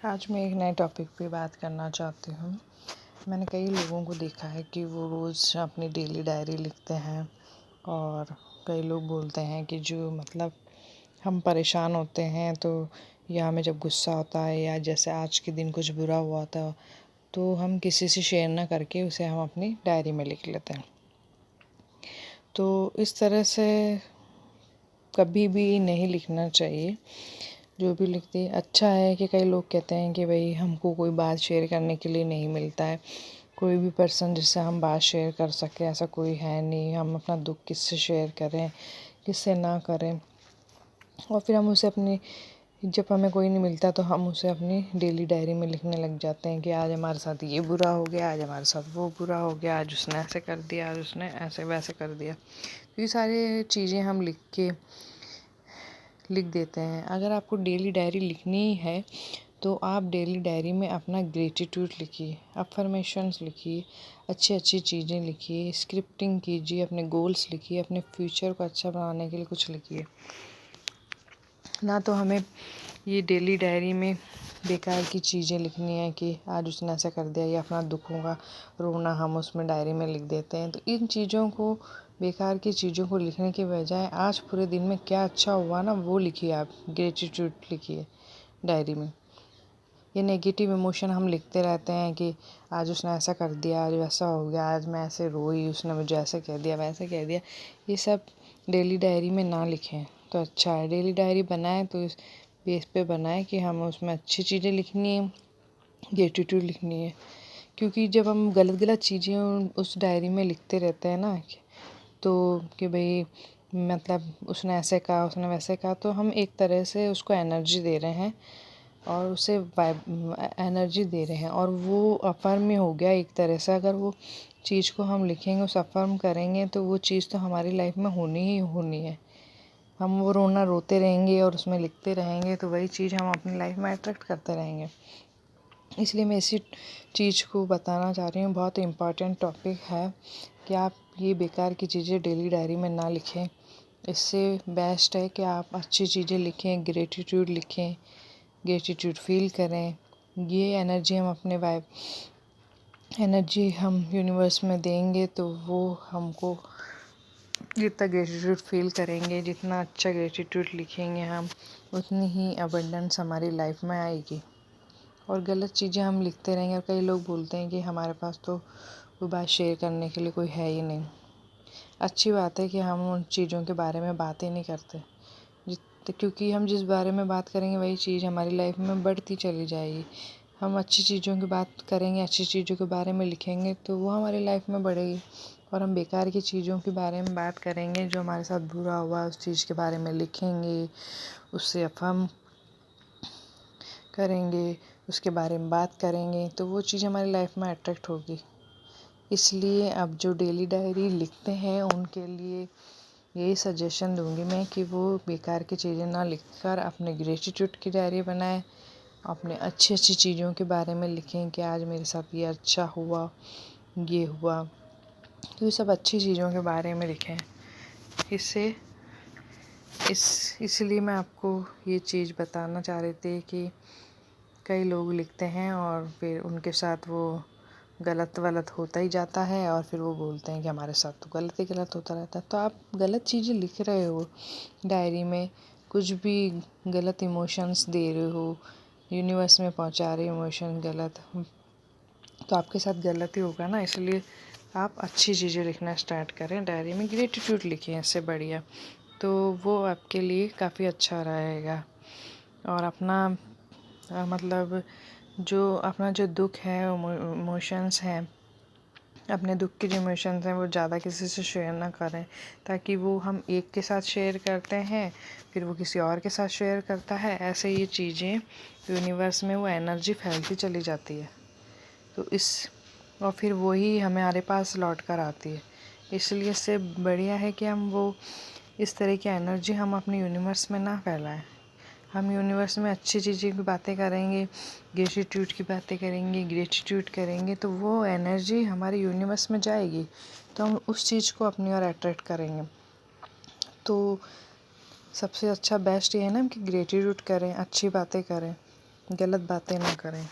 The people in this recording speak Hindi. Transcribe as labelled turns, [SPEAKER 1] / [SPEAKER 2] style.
[SPEAKER 1] आज मैं एक नए टॉपिक पे बात करना चाहती हूँ। मैंने कई लोगों को देखा है कि वो रोज़ अपनी डेली डायरी लिखते हैं और कई लोग बोलते हैं कि जो हम परेशान होते हैं तो या हमें जब गुस्सा होता है या जैसे आज के दिन कुछ बुरा हुआ था तो हम किसी से शेयर ना करके उसे हम अपनी डायरी में लिख लेते हैं। तो इस तरह से कभी भी नहीं लिखना चाहिए। जो भी लिखते हैं अच्छा है कि कई लोग कहते हैं कि भाई हमको कोई बात शेयर करने के लिए नहीं मिलता है, कोई भी पर्सन जिससे हम बात शेयर कर सकें ऐसा कोई है नहीं। हम अपना दुख किससे शेयर करें, किससे ना करें। और फिर हम उसे अपनी जब हमें कोई नहीं मिलता तो हम उसे अपनी डेली डायरी में लिखने लग जाते हैं कि आज हमारे साथ ये बुरा हो गया, आज हमारे साथ वो बुरा हो गया, आज उसने ऐसे कर दिया, आज उसने ऐसे वैसे कर दिया। तो ये सारी चीज़ें हम लिख देते हैं। अगर आपको डेली डायरी लिखनी है तो आप डेली डायरी में अपना ग्रेटिट्यूड लिखिए, अफर्मेशंस लिखिए, अच्छी अच्छी चीज़ें लिखिए, स्क्रिप्टिंग कीजिए, अपने गोल्स लिखिए, अपने फ्यूचर को अच्छा बनाने के लिए कुछ लिखिए। ना तो हमें ये डेली डायरी में बेकार की चीज़ें लिखनी है कि आज उसने ऐसा कर दिया, या अपना दुखों का रोना हम उसमें डायरी में लिख देते हैं। तो इन चीज़ों को, बेकार की चीज़ों को लिखने के बजाय आज पूरे दिन में क्या अच्छा हुआ ना वो लिखिए। आप ग्रेटिट्यूड लिखिए डायरी में। ये नेगेटिव इमोशन हम लिखते रहते हैं कि आज उसने ऐसा कर दिया, आज वैसा हो गया, आज मैं ऐसे रोई, उसने मुझे ऐसे कह दिया, वैसे कह दिया। ये सब डेली डायरी में ना लिखें तो अच्छा है। डेली डायरी बनाएं तो इस बेस पे बनाएं कि हमें उसमें अच्छी चीज़ें लिखनी है, ग्रेटिट्यूड लिखनी है। क्योंकि जब हम गलत गलत चीज़ें उस डायरी में लिखते रहते हैं ना तो कि भाई उसने ऐसे कहा, उसने वैसे कहा, तो हम एक तरह से उसको एनर्जी दे रहे हैं और उसे एनर्जी दे रहे हैं और वो अफर्म ही हो गया एक तरह से। अगर वो चीज़ को हम लिखेंगे, उस अफर्म करेंगे तो वो चीज़ तो हमारी लाइफ में होनी ही होनी है। हम वो रोना रोते रहेंगे और उसमें लिखते रहेंगे तो वही चीज़ हम अपनी लाइफ में अट्रैक्ट करते रहेंगे। इसलिए मैं इसी चीज़ को बताना चाह रही हूँ। बहुत इम्पॉर्टेंट टॉपिक है कि आप ये बेकार की चीज़ें डेली डायरी में ना लिखें। इससे बेस्ट है कि आप अच्छी चीज़ें लिखें, ग्रेटिट्यूड लिखें, ग्रेटिट्यूड फील करें। ये एनर्जी हम यूनिवर्स में देंगे तो वो हमको जितना ग्रेटिट्यूड फील करेंगे, जितना अच्छा ग्रेटिट्यूड लिखेंगे हम, उतनी ही अबंडेंस हमारी लाइफ में आएगी। और गलत चीज़ें हम लिखते रहेंगे और कई लोग बोलते हैं कि हमारे पास तो कोई बात शेयर करने के लिए कोई है ही नहीं। अच्छी बात है कि हम उन चीज़ों के बारे में बात ही नहीं करते, क्योंकि हम जिस बारे में बात करेंगे वही चीज़ हमारी लाइफ में बढ़ती चली जाएगी। हम अच्छी चीज़ों की बात करेंगे, अच्छी चीज़ों के बारे में लिखेंगे तो वो हमारी लाइफ में बढ़ेगी। और हम बेकार की चीज़ों के बारे में बात करेंगे, जो हमारे साथ बुरा हुआ उस चीज़ के बारे में लिखेंगे, उससे अफवाह करेंगे, उसके बारे में बात करेंगे तो वो चीज़ हमारी लाइफ में अट्रैक्ट होगी। इसलिए अब जो डेली डायरी लिखते हैं उनके लिए यही सजेशन दूंगी मैं कि वो बेकार की चीज़ें ना लिखकर अपने ग्रेटिट्यूड की डायरी बनाएं, अपने अच्छी अच्छी चीज़ों के बारे में लिखें कि आज मेरे साथ ये अच्छा हुआ, ये हुआ। तो ये सब अच्छी चीज़ों के बारे में लिखें। इसलिए मैं आपको ये चीज़ बताना चाह रही थी कि कई लोग लिखते हैं और फिर उनके साथ वो गलत वलत होता ही जाता है और फिर वो बोलते हैं कि हमारे साथ तो गलत ही गलत होता रहता है। तो आप गलत चीज़ें लिख रहे हो डायरी में, कुछ भी गलत इमोशंस दे रहे हो, यूनिवर्स में पहुंचा रहे हो इमोशन गलत, तो आपके साथ गलत ही होगा ना। इसलिए आप अच्छी चीज़ें लिखना स्टार्ट करें, डायरी में ग्रेटिट्यूड लिखें, इससे बढ़िया तो वो आपके लिए काफ़ी अच्छा रहेगा। और अपना जो दुख है, इमोशंस हैं, अपने दुख के जो इमोशंस हैं वो ज़्यादा किसी से शेयर ना करें, ताकि वो हम एक के साथ शेयर करते हैं फिर वो किसी और के साथ शेयर करता है, ऐसे ये चीज़ें यूनिवर्स में वो एनर्जी फैलती चली जाती है और फिर वही हमारे पास लौट कर आती है। इसलिए इससे बढ़िया है कि हम वो इस तरह की एनर्जी हम अपने यूनिवर्स में ना फैलाएं। हम यूनिवर्स में अच्छी चीज़ों की बातें करेंगे, ग्रेटिट्यूड करेंगे तो वो एनर्जी हमारे यूनिवर्स में जाएगी तो हम उस चीज़ को अपनी ओर अट्रैक्ट करेंगे। तो सबसे अच्छा बेस्ट ये है ना कि ग्रेटिट्यूड करें, अच्छी बातें करें, गलत बातें ना करें।